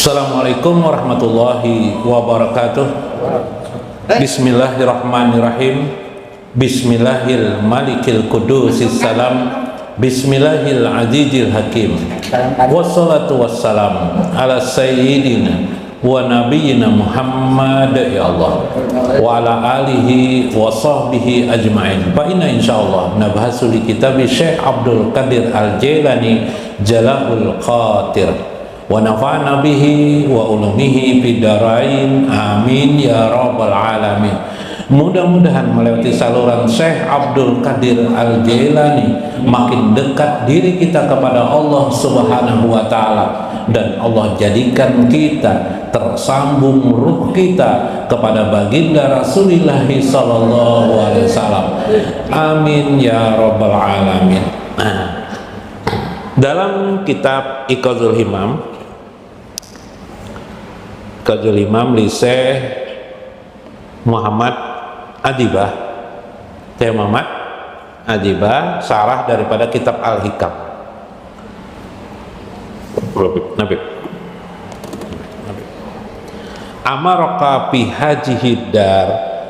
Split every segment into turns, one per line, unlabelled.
Assalamualaikum warahmatullahi wabarakatuh. Bismillahirrahmanirrahim. Bismillahil malikil kudusis salam. Bismillahil azizil hakim. Wassalatu wassalam ala sayyidina wa nabiyyina Muhammad ya Allah wa ala alihi wa sahbihi ajma'in. Fa inna insyaallah nabhasu li kitab Syekh Abdul Qadir Al-Jailani Jala'ul Qatir wa nafa'na bihi wa ulumihi fid dharain amin ya rabbal alamin. Mudah-mudahan melewati saluran Syekh Abdul Qadir Al-Jailani makin dekat diri kita kepada Allah Subhanahu wa taala, dan Allah jadikan kita tersambung ruh kita kepada baginda Rasulullah sallallahu alaihi wasallam. Amin ya rabbal alamin. Dalam kitab Iqazul Himam Syekh Muhammad Adibah, Syekh Muhammad Adibah, sarah daripada kitab Al-Hikam. Amaraka fi hajihi dar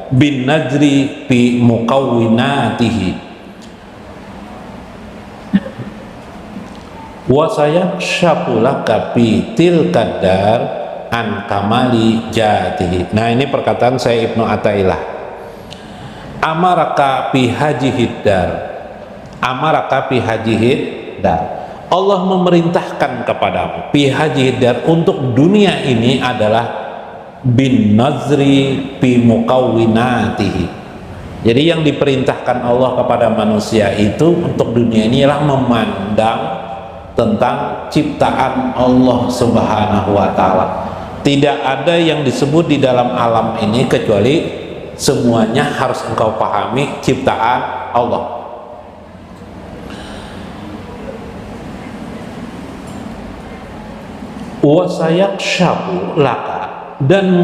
bin najri fi muqawwinatihi wa sayakshafu laka fi tilka dar an kamali jatihi. Nah, ini perkataan saya Ibnu Athaillah. Amaraka fi hajihi dar, amaraka fi hajihi dar, Allah memerintahkan kepadamu fi hajihi dar, untuk dunia ini adalah bin nazri fi muqawwinatihi. Jadi yang diperintahkan Allah kepada manusia itu untuk dunia ini adalah memandang tentang ciptaan Allah Subhanahu wa taala. Tidak ada yang disebut di dalam alam ini kecuali semuanya harus engkau pahami ciptaan Allah. Wa sayakshafu laka, dan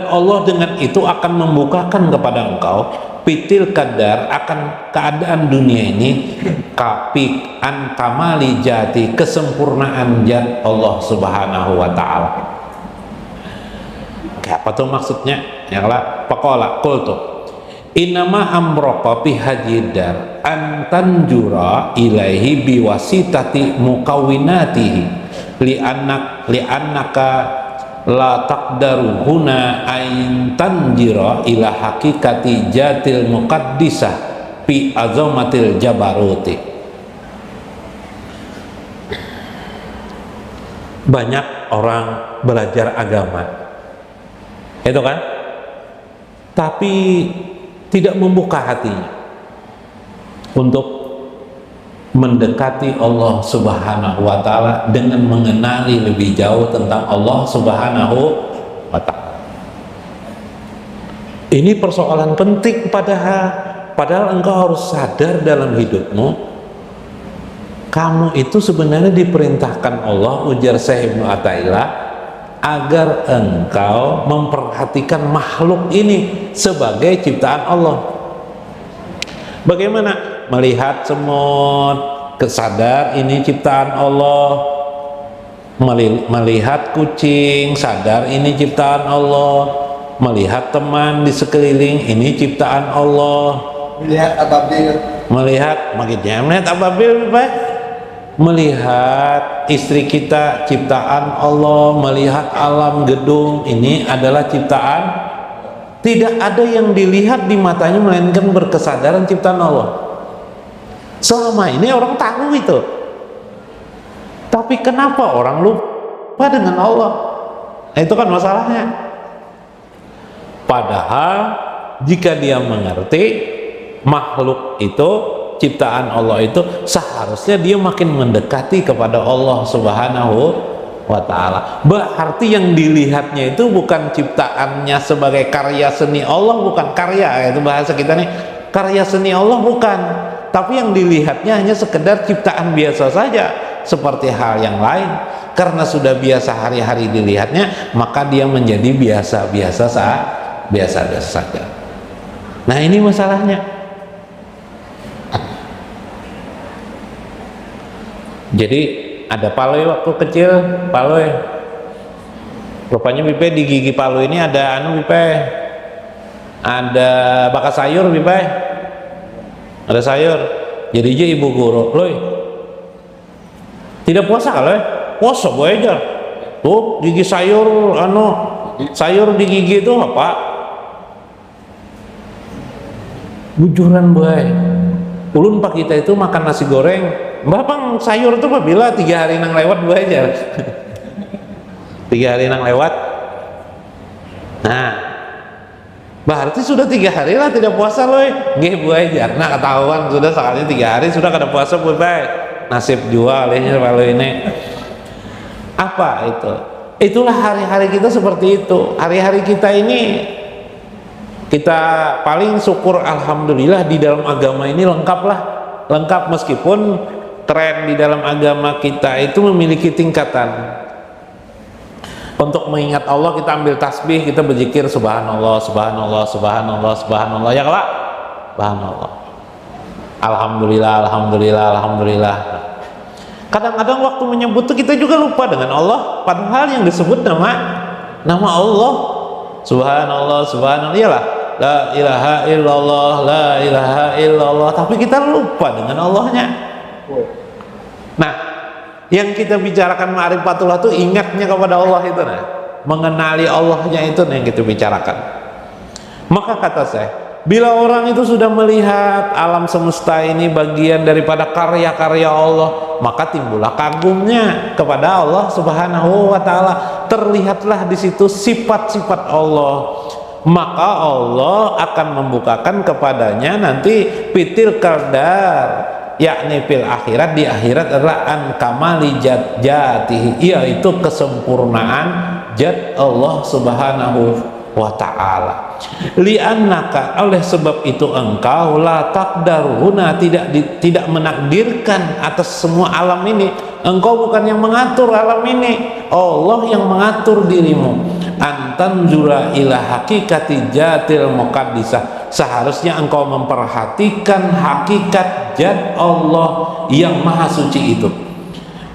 Allah dengan itu akan membukakan kepada engkau pitil kadar, akan keadaan dunia ini kapik an kamali jati, kesempurnaan zat Allah Subhanahu wa taala. Apa tuh maksudnya? Yang lah pakola qultu innama amroqa fi hajidar an tanjura ilaihi biwasitati muqawwinatihi li'annaka la taqdaru huna ain tanjira ila hakikati jatil muqaddisah fi azamatil jabaruti. Banyak orang belajar agama itu kan, tapi tidak membuka hatinya untuk mendekati Allah Subhanahu wa taala dengan mengenali lebih jauh tentang Allah Subhanahu wa taala. Ini persoalan penting, padahal engkau harus sadar dalam hidupmu, kamu itu sebenarnya diperintahkan Allah, ujar Syekh Ibnu Athaillah, agar engkau memperhatikan makhluk ini sebagai ciptaan Allah. Bagaimana? Melihat semut, kesadar ini ciptaan Allah. Melihat kucing, sadar ini ciptaan Allah. Melihat teman di sekeliling, ini ciptaan Allah. Melihat ababil, melihat ababil, melihat istri kita ciptaan Allah, melihat alam gedung ini adalah ciptaan. Tidak ada yang dilihat di matanya melainkan berkesadaran ciptaan Allah. Selama ini orang tahu itu, tapi kenapa orang lupa dengan Allah? Nah, itu kan masalahnya. Padahal jika dia mengerti makhluk itu ciptaan Allah itu, seharusnya dia makin mendekati kepada Allah Subhanahu wa taala. Berarti yang dilihatnya itu bukan ciptaannya sebagai karya seni Allah, bukan karya, itu bahasa kita nih, karya seni Allah bukan, tapi yang dilihatnya hanya sekedar ciptaan biasa saja seperti hal yang lain. Karena sudah biasa hari-hari dilihatnya, maka dia menjadi biasa-biasa saja. Nah, ini masalahnya. Jadi ada Paloy waktu kecil, Paloy Rupanya Bipe di gigi palu ini ada anu Bipe, ada bakat sayur Bipe, ada sayur. Jadi aja ibu guru, loh tidak puasa kalau puasa boleh aja. Tuh gigi sayur, anu sayur di gigi itu apa? Bujuran boy. Ulun pak kita itu makan nasi goreng, bapang sayur itu apabila 3 hari nang lewat boy aja. 3 hari nang lewat. Nah, berarti sudah 3 hari lah tidak puasa loh. Nggih bu aja. Nah ketahuan sudah sekali 3 hari sudah kada puasa bu baik. Nasib jual ini kalau ini. Apa itu? Itulah hari-hari kita seperti itu. Hari-hari kita ini kita paling syukur alhamdulillah di dalam agama ini lengkap lah. Lengkap meskipun tren di dalam agama kita itu memiliki tingkatan. Untuk mengingat Allah kita ambil tasbih, kita berzikir subhanallah, subhanallah, subhanallah, subhanallah, ya Pak? Subhanallah. Alhamdulillah, alhamdulillah, alhamdulillah. Kadang-kadang waktu menyebut itu kita juga lupa dengan Allah, padahal yang disebut nama Allah. Subhanallah, subhanallah, iyalah. La ilaha illallah, la ilaha illallah, tapi kita lupa dengan Allahnya. Nah, yang kita bicarakan ma'rifatullah itu ingatnya kepada Allah itu, nah, mengenali Allahnya itu yang kita bicarakan. Maka kata saya, bila orang itu sudah melihat alam semesta ini bagian daripada karya-karya Allah, maka timbullah kagumnya kepada Allah Subhanahu wa taala. Terlihatlah di situ sifat-sifat Allah. Maka Allah akan membukakan kepadanya nanti pitil kardar, yakni fil akhirat, di akhirat adalah an kamali jatihi, yaitu kesempurnaan zat Allah Subhanahu wa ta'ala. Li'annaka, oleh sebab itu engkau la taqdaruna, tidak menakdirkan atas semua alam ini. Engkau bukan yang mengatur alam ini, Allah yang mengatur dirimu. Antanzura ila hakikati jatil muqaddisah, seharusnya engkau memperhatikan hakikat zat Allah yang maha suci itu.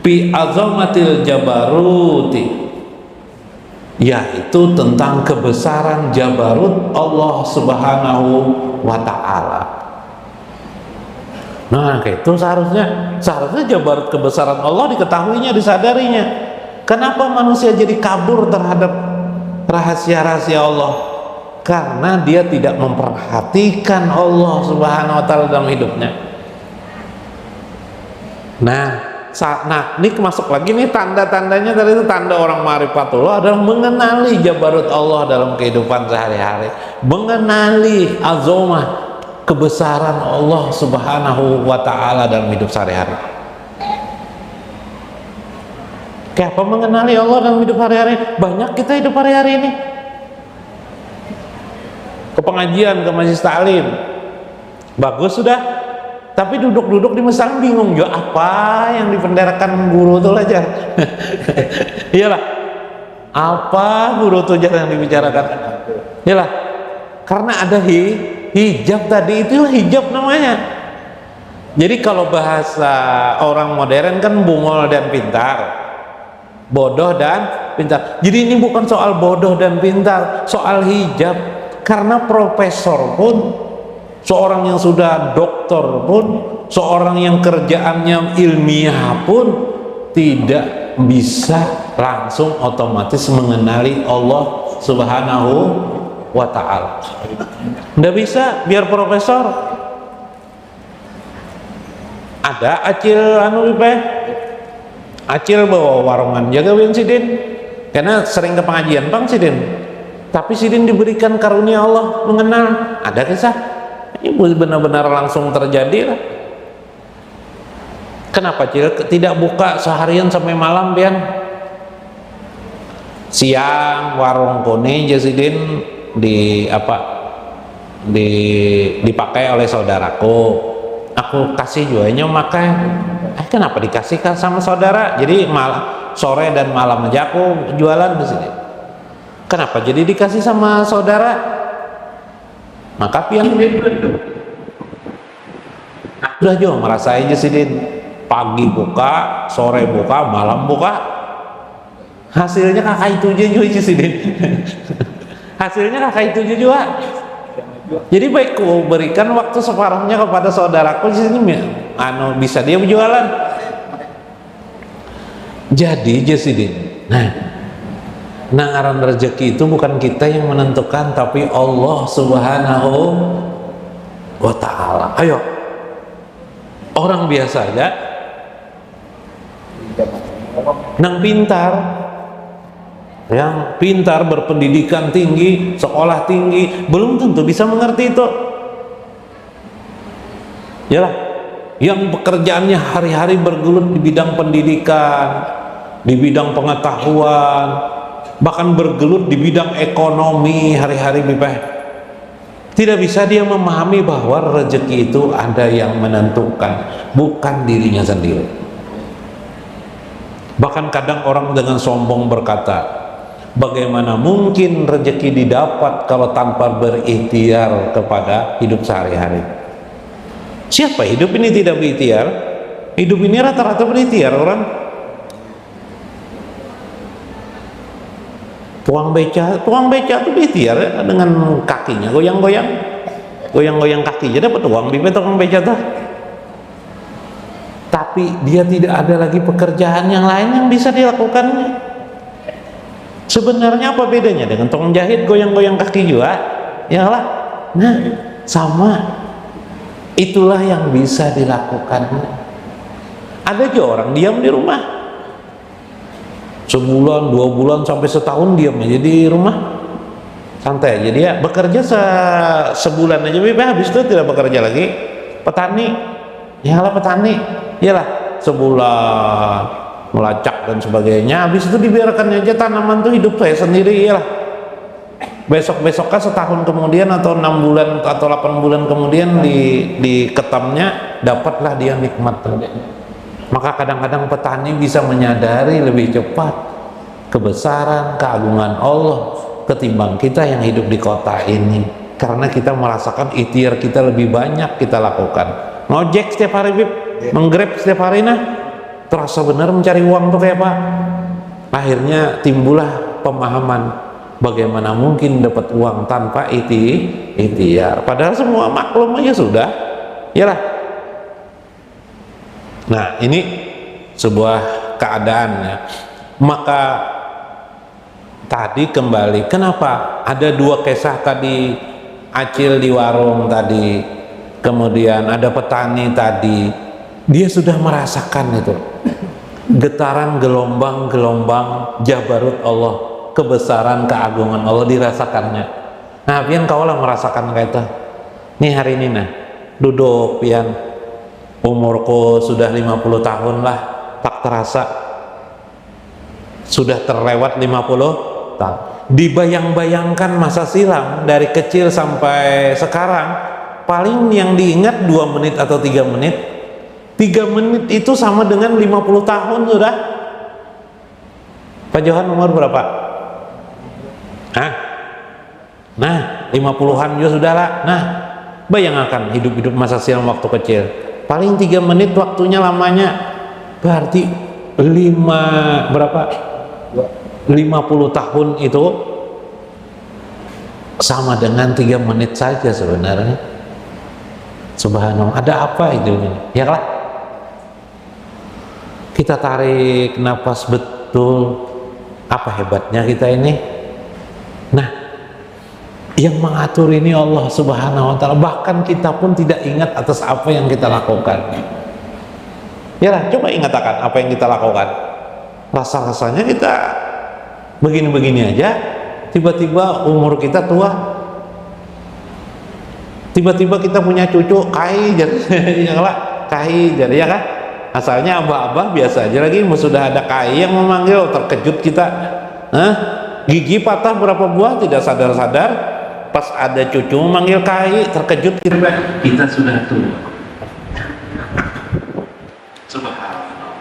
Fi azamatil jabaruti, yaitu tentang kebesaran jabarut Allah Subhanahu wa ta'ala. Nah itu seharusnya jabarut kebesaran Allah diketahuinya, disadarinya. Kenapa manusia jadi kabur terhadap rahasia-rahasia Allah? Karena dia tidak memperhatikan Allah Subhanahu wa ta'ala dalam hidupnya. Nah ini masuk lagi nih tanda-tandanya. Tadi itu tanda orang ma'rifatullah adalah mengenali jabarut Allah dalam kehidupan sehari-hari, mengenali azamah, kebesaran Allah Subhanahu wa ta'ala dalam hidup sehari-hari. Kayak apa mengenali Allah dalam hidup hari-hari? Banyak kita hidup hari-hari ini ke pengajian, ke majelis taklim, bagus sudah, tapi duduk-duduk di masjid bingung juga apa yang dipenderakan guru itu aja. Iyalah, apa guru itu yang dibicarakan? Iyalah, karena ada hijab tadi, itulah hijab namanya. Jadi kalau bahasa orang modern kan bungol dan pintar, bodoh dan pintar. Jadi ini bukan soal bodoh dan pintar, soal hijab. Karena profesor pun, seorang yang sudah doktor pun, seorang yang kerjaannya ilmiah pun tidak bisa langsung otomatis mengenali Allah Subhanahu wa ta'ala. Tidak bisa, biar profesor ada acil acil bawa warungan jaga win sidin, karena sering ke pengajian bang sidin, tapi sidin diberikan karunia Allah mengenal. Ada kisah ini benar-benar langsung terjadi lah. Kenapa cil tidak buka seharian sampai malam pian? Siang warung kone jasidin dipakai oleh saudaraku, aku kasih jualnya makai. Kenapa dikasihkan sama saudara? Jadi sore dan malam aja aku jualan di sini. Kenapa jadi dikasih sama saudara? Maka pian udah juga merasain jasidin, pagi buka, sore buka, malam buka. Hasilnya kakak itu juga sih. Hasilnya kakak itu juga. Jadi baik ku berikan waktu separuhnya kepada saudaraku di sini, bisa dia berjualan. Jadi Jasidin, nah aran rezeki itu bukan kita yang menentukan, tapi Allah Subhanahu wa Ta'ala. Ayo, orang biasa aja, nang pintar, yang pintar, berpendidikan tinggi, sekolah tinggi, belum tentu bisa mengerti itu. Yalah, yang pekerjaannya hari-hari bergelut di bidang pendidikan, di bidang pengetahuan, bahkan bergelut di bidang ekonomi hari-hari tidak bisa dia memahami bahwa rezeki itu ada yang menentukan, bukan dirinya sendiri. Bahkan kadang orang dengan sombong berkata, bagaimana mungkin rezeki didapat kalau tanpa berikhtiar kepada hidup sehari-hari? Siapa hidup ini tidak berikhtiar? Hidup ini rata-rata berikhtiar orang. Tukang beca itu berikhtiar ya, dengan kakinya goyang-goyang kakinya dapat uang di tukang beca tuh. Tapi dia tidak ada lagi pekerjaan yang lain yang bisa dilakukannya. Sebenarnya apa bedanya dengan tukang jahit goyang-goyang kaki juga? Ya lah, nah sama. Itulah yang bisa dilakukan. Ada juga orang diam di rumah sebulan, 2 bulan, sampai setahun diam aja di rumah, santai aja dia. Bekerja sebulan aja, habis itu tidak bekerja lagi. Petani, yalah petani, yalah sebulan melacak dan sebagainya, habis itu dibiarkan aja tanaman tuh hidup saya sendiri, yalah. Besok-besoknya setahun kemudian atau 6 bulan atau 8 bulan kemudian di ketamnya dapatlah dia nikmat. Maka kadang-kadang petani bisa menyadari lebih cepat kebesaran, keagungan Allah ketimbang kita yang hidup di kota ini, karena kita merasakan ikhtiar kita lebih banyak kita lakukan. Ngojek setiap hari, menggrab setiap hari, terasa benar mencari uang tuh kayak apa. Akhirnya timbullah pemahaman, bagaimana mungkin dapat uang tanpa ikhtiar, padahal semua maklum aja sudah, yalah. Nah, ini sebuah keadaan ya. Maka tadi kembali, kenapa ada 2 kisah tadi, acil di warung tadi, kemudian ada petani tadi, dia sudah merasakan itu getaran gelombang-gelombang jabarut Allah, kebesaran keagungan Allah dirasakannya. Nah, pian kaulah merasakan kayak itu. Nih hari ini duduk pian, umurku sudah 50 tahun lah, tak terasa sudah terlewat 50 tahun. Dibayang-bayangkan masa silam dari kecil sampai sekarang, paling yang diingat 2 menit atau 3 menit. 3 menit itu sama dengan 50 tahun sudah. Pak Johan umur berapa? Nah 50-an juga sudah lah. Nah, bayangkan hidup-hidup masa silam waktu kecil, paling 3 menit waktunya lamanya, berarti 50 tahun itu sama dengan 3 menit saja sebenarnya. Subhanallah, ada apa itu? Ya lah, kita tarik nafas betul, apa hebatnya kita ini. Nah, yang mengatur ini Allah Subhanahu wa Ta'ala, bahkan kita pun tidak ingat atas apa yang kita lakukan. Yalah, coba ingatakan apa yang kita lakukan. Rasa-rasanya kita begini-begini aja, tiba-tiba umur kita tua, tiba-tiba kita punya cucu kai jadi kai jadi, ya kan? Asalnya abah-abah biasa aja, lagi sudah ada kai yang memanggil, terkejut kita. Gigi patah berapa buah tidak sadar-sadar, pas ada cucu memanggil kai, terkejut kita sudah tua. Subhanallah.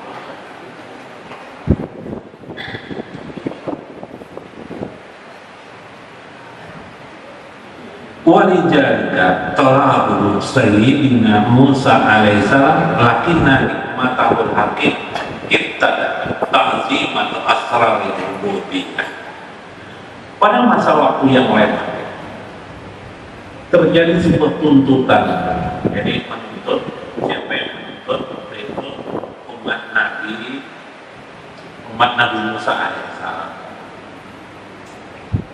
Walijalika talabu Sayyidina Musa alaihissalam lakinna hikmatahul hakim ibtada qadimat asrar rububiyah. Pada masa waktu yang lama terjadi sebuah tuntutan, jadi menuntut, siapa yang menuntut? Itu umat Nabi Musa alaihissalam.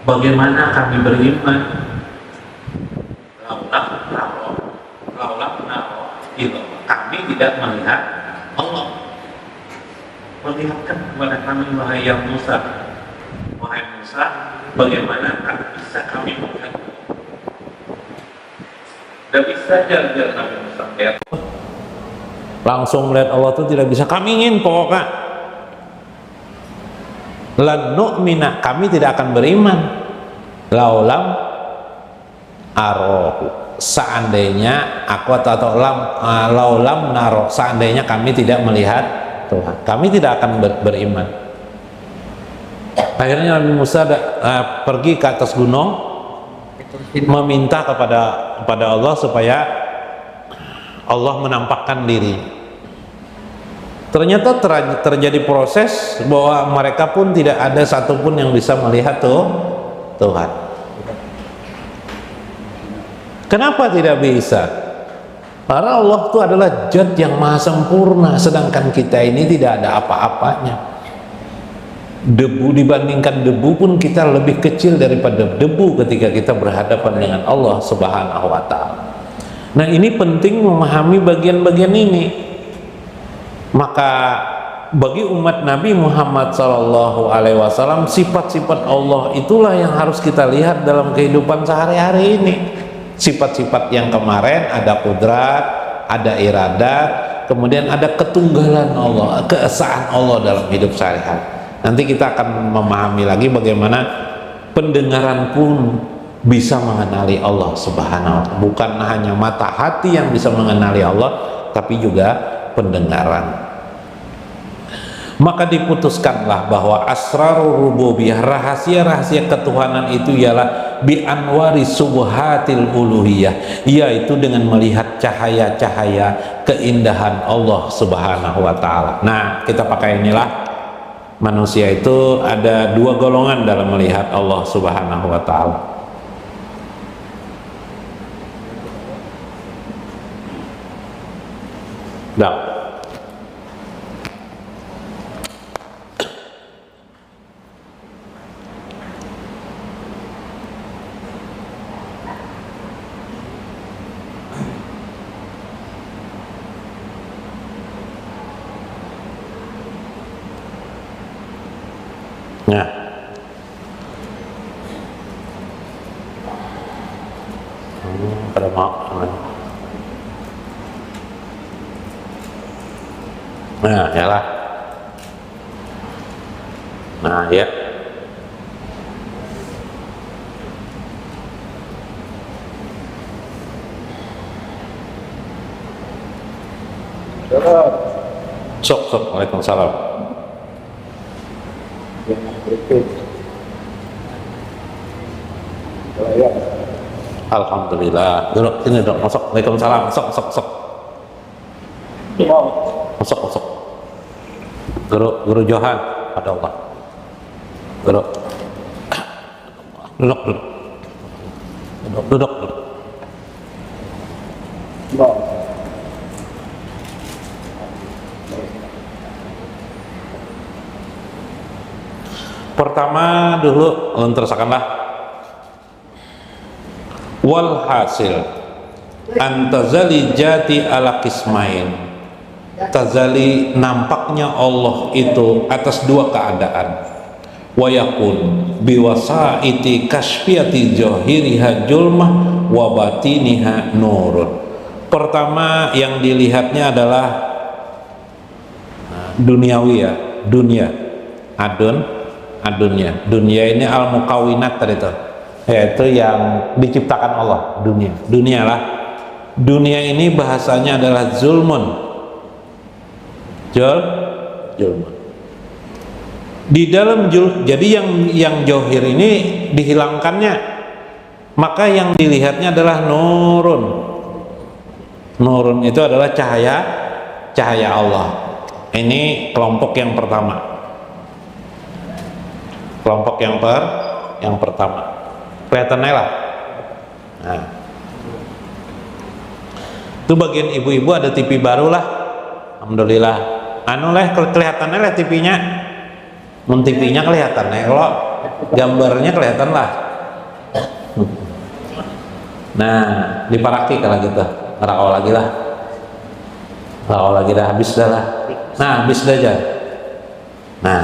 Bagaimana kami beriman? Kami tidak melihat Allah. Perlihatkan kepada kami, wahai yang Musa, bagaimana bisa kami melihat? Tidak bisa jalan Nabi Musa lihat. Langsung melihat Allah itu tidak bisa. Kami ingin pokoknya lan nu'mina, kami tidak akan beriman laulam arohu, seandainya aku atau laulam naro, seandainya kami tidak melihat Tuhan, kami tidak akan beriman. Akhirnya Nabi Musa pergi ke atas gunung meminta kepada Allah supaya Allah menampakkan diri. Ternyata terjadi proses bahwa mereka pun tidak ada satupun yang bisa melihat Tuhan. Kenapa tidak bisa? Karena Allah itu adalah Zat yang maha sempurna, sedangkan kita ini tidak ada apa-apanya. Debu, dibandingkan debu pun kita lebih kecil daripada debu ketika kita berhadapan dengan Allah Subhanahu wa Ta'ala. Nah, ini penting memahami bagian-bagian ini. Maka bagi umat Nabi Muhammad SAW, sifat-sifat Allah itulah yang harus kita lihat dalam kehidupan sehari-hari ini. Sifat-sifat yang kemarin ada kudrat, ada iradat, kemudian ada ketunggalan Allah, keesaan Allah dalam hidup sehari-hari. Nanti kita akan memahami lagi bagaimana pendengaran pun bisa mengenali Allah Subhanahu wa Ta'ala. Bukan hanya mata hati yang bisa mengenali Allah, tapi juga pendengaran. Maka diputuskanlah bahwa asrarul rububiyah, rahasia-rahasia ketuhanan itu ialah bi anwari subhatil uluhiyah, yaitu dengan melihat cahaya-cahaya keindahan Allah Subhanahu wa Ta'ala. Nah, kita pakai inilah, manusia itu ada dua golongan dalam melihat Allah Subhanahu wa Ta'ala. Dah. Nah, pada mau. Nah, yalah. Nah, ya. Sok. Waalaikumsalam. Alhamdulillah. Duduk sini dok. Masuk. Waalaikumsalam. Sok. Masuk. Guru Johan. Pada Allah. Duduk. Pertama dulu terusakanlah wal hasil antazali jati ala kismain, tazali nampaknya Allah itu atas dua keadaan, wa yakun biwasaiti kasfiyati zahiriha julmah wa batiniha nurun. Pertama yang dilihatnya adalah duniawi, ya, dunia, dunia ini al-mukawinat tadi itu, yaitu yang diciptakan Allah. Dunia ini bahasanya adalah zulmun. Di dalam jadi yang johir ini dihilangkannya, maka yang dilihatnya adalah nurun itu adalah cahaya Allah. Ini kelompok yang pertama. kelompok yang pertama. Kelihatannya lah. Nah, itu bagian ibu-ibu ada TV baru lah, alhamdulillah. Anu lah kelihatannya lah TV-nya, TV-nya kelihatan ya, kalau gambarnya kelihatan lah. Nah, diparaki kalau gitu, rakau lagi lah, rakau lagi dah, habis dah lah. Nah, habis dah aja. Nah,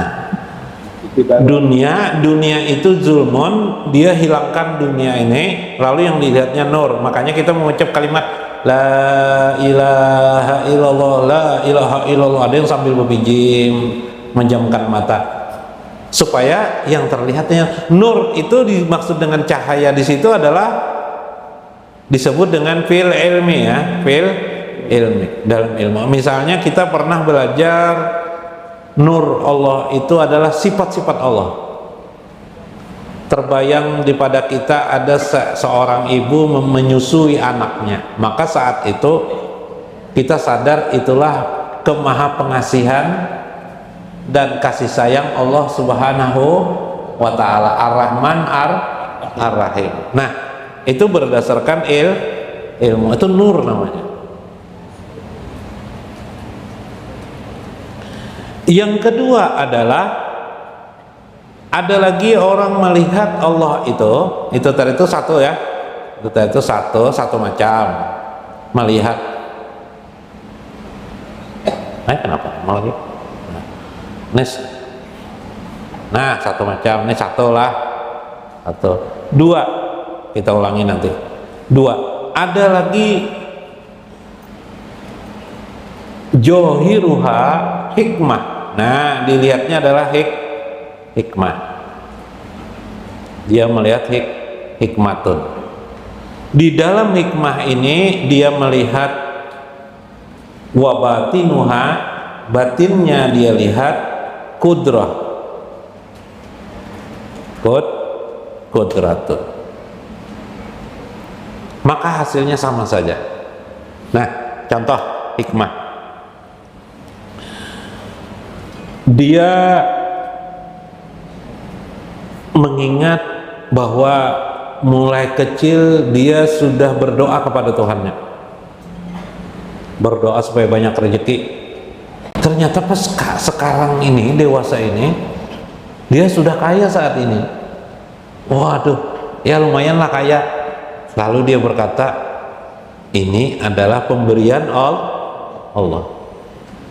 dunia itu zulmun, dia hilangkan dunia ini, lalu yang dilihatnya nur. Makanya kita mengucap kalimat la ilaha illallah, la ilaha illallah. Ada yang sambil berpijim, menjamkan mata, supaya yang terlihatnya nur itu dimaksud dengan cahaya di situ adalah disebut dengan fil ilmi ya, fil ilmi, dalam ilmu. Misalnya kita pernah belajar nur Allah itu adalah sifat-sifat Allah. Terbayang di pada kita ada seorang ibu menyusui anaknya, maka saat itu kita sadar itulah kemahapengasihan dan kasih sayang Allah Subhanahu wa ta'ala, Ar-Rahman Ar-Rahim. Nah, itu berdasarkan ilmu, itu nur namanya. Yang kedua adalah ada lagi orang melihat Allah itu tadi itu satu ya, itu tadi itu satu macam melihat. Kenapa mau lagi? Nah, satu macam, ini satu lah, satu. Dua, kita ulangi nanti. Dua, ada lagi johiruha hikmah. Nah, dilihatnya adalah hikmah. Dia melihat hikmatun. Di dalam hikmah ini dia melihat wabatinuha, batinnya dia lihat kudrah, kudratun. Maka hasilnya sama saja. Nah, contoh hikmah, dia mengingat bahwa mulai kecil dia sudah berdoa kepada Tuhannya, berdoa supaya banyak rezeki. Ternyata pas sekarang ini, dewasa ini, dia sudah kaya saat ini. Waduh, ya lumayanlah kaya. Lalu dia berkata, ini adalah pemberian Allah.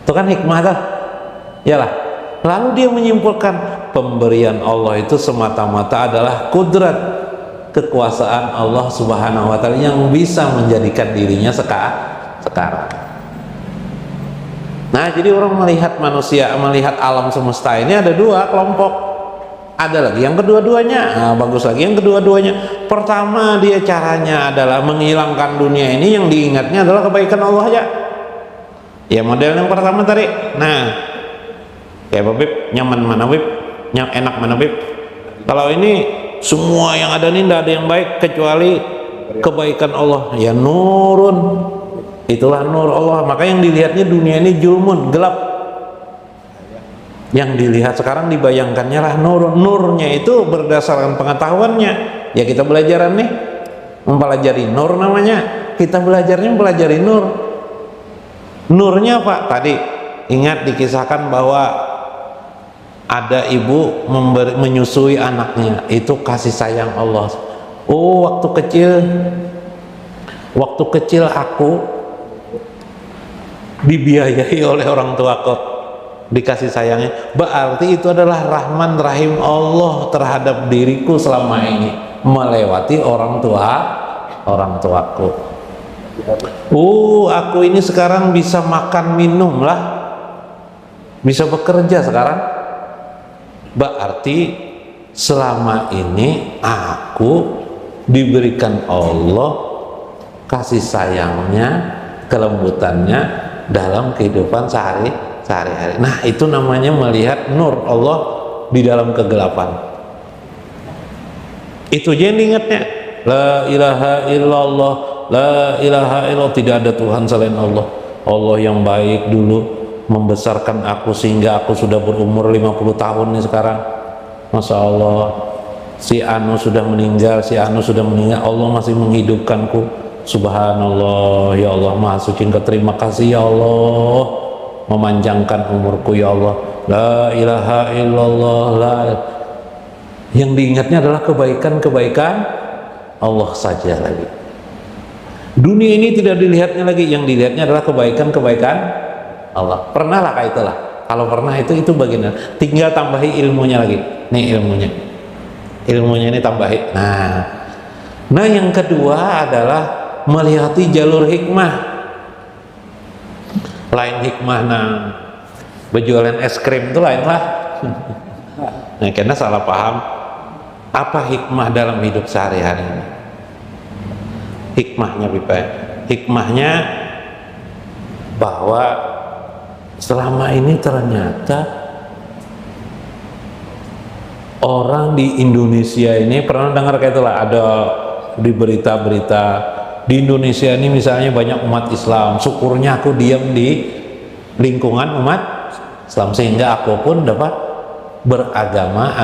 Itu kan hikmah dah. Yalah. Lalu dia menyimpulkan pemberian Allah itu semata-mata adalah kudrat, kekuasaan Allah Subhanahu wa ta'ala yang bisa menjadikan dirinya sekarang. Nah, jadi orang melihat manusia, melihat alam semesta ini ada dua kelompok. Ada lagi yang kedua-duanya, bagus lagi yang kedua-duanya. Pertama, dia caranya adalah menghilangkan dunia ini, yang diingatnya adalah kebaikan Allah aja. Ya, model yang pertama tadi. Nah, kayak Bib, nyaman mana Bib? Enak mana Bib? Kalau ini semua yang ada ini tidak ada yang baik kecuali kebaikan Allah. Ya nurun, itulah nur Allah. Maka yang dilihatnya dunia ini julmun, gelap. Yang dilihat sekarang dibayangkannya lah nur. Nurnya itu berdasarkan pengetahuannya. Ya kita belajaran nih, mempelajari nur namanya. Kita belajarnya mempelajari nur. Nurnya apa? Tadi ingat dikisahkan bahwa ada ibu menyusui anaknya, itu kasih sayang Allah. Oh, waktu kecil aku dibiayai oleh orang tuaku, dikasih sayangnya, berarti itu adalah rahman rahim Allah terhadap diriku selama ini, melewati orang tuaku. Aku ini sekarang bisa makan minum lah, bisa bekerja sekarang, berarti selama ini aku diberikan Allah kasih sayangnya, kelembutannya dalam kehidupan sehari-hari. Nah, itu namanya melihat nur Allah di dalam kegelapan. Itu aja yang diingatnya, la ilaha illallah, la ilaha illallah, tidak ada Tuhan selain Allah. Allah yang baik dulu membesarkan aku sehingga aku sudah berumur 50 tahun nih sekarang. Masya Allah, si Anu sudah meninggal, Allah masih menghidupkanku. Subhanallah, ya Allah Maha Suci Engkau, terima kasih ya Allah, memanjangkan umurku ya Allah. La ilaha illallah, yang diingatnya adalah kebaikan-kebaikan Allah saja lagi. Dunia ini tidak dilihatnya lagi, yang dilihatnya adalah kebaikan-kebaikan Allah. Pernah lah kayak itulah. Kalau pernah itu bagian, tinggal tambahi ilmunya lagi. Nih ilmunya ini tambahi. Nah yang kedua adalah melihati jalur hikmah. Lain hikmah berjualan es krim itu lain lah. Nah karena salah paham apa hikmah dalam hidup sehari-hari ini. Hikmahnya hikmahnya bahwa selama ini ternyata orang di Indonesia ini, pernah dengar kayak itulah, ada di berita-berita di Indonesia ini misalnya banyak umat Islam, syukurnya aku diam di lingkungan umat Islam sehingga aku pun dapat beragama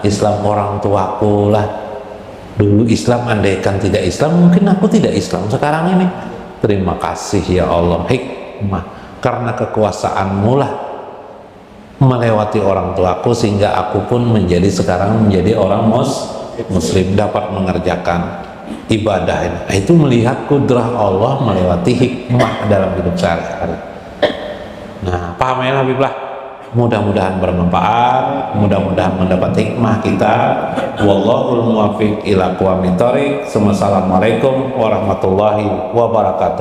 Islam. Orang tuaku lah dulu Islam, andaikan tidak Islam mungkin aku tidak Islam sekarang ini. Terima kasih ya Allah, hikmah karena kekuasaanmu lah melewati orang tuaku sehingga aku pun sekarang menjadi orang muslim, dapat mengerjakan ibadah ini. Itu melihat kudrah Allah melewati hikmah dalam hidup sehari-hari. Nah, paham ya Habiblah, mudah-mudahan bermanfaat, mudah-mudahan mendapat hikmah kita. Wallahul muwaffiq ila aqwamit thoriq. Wassalamualaikum warahmatullahi wabarakatuh.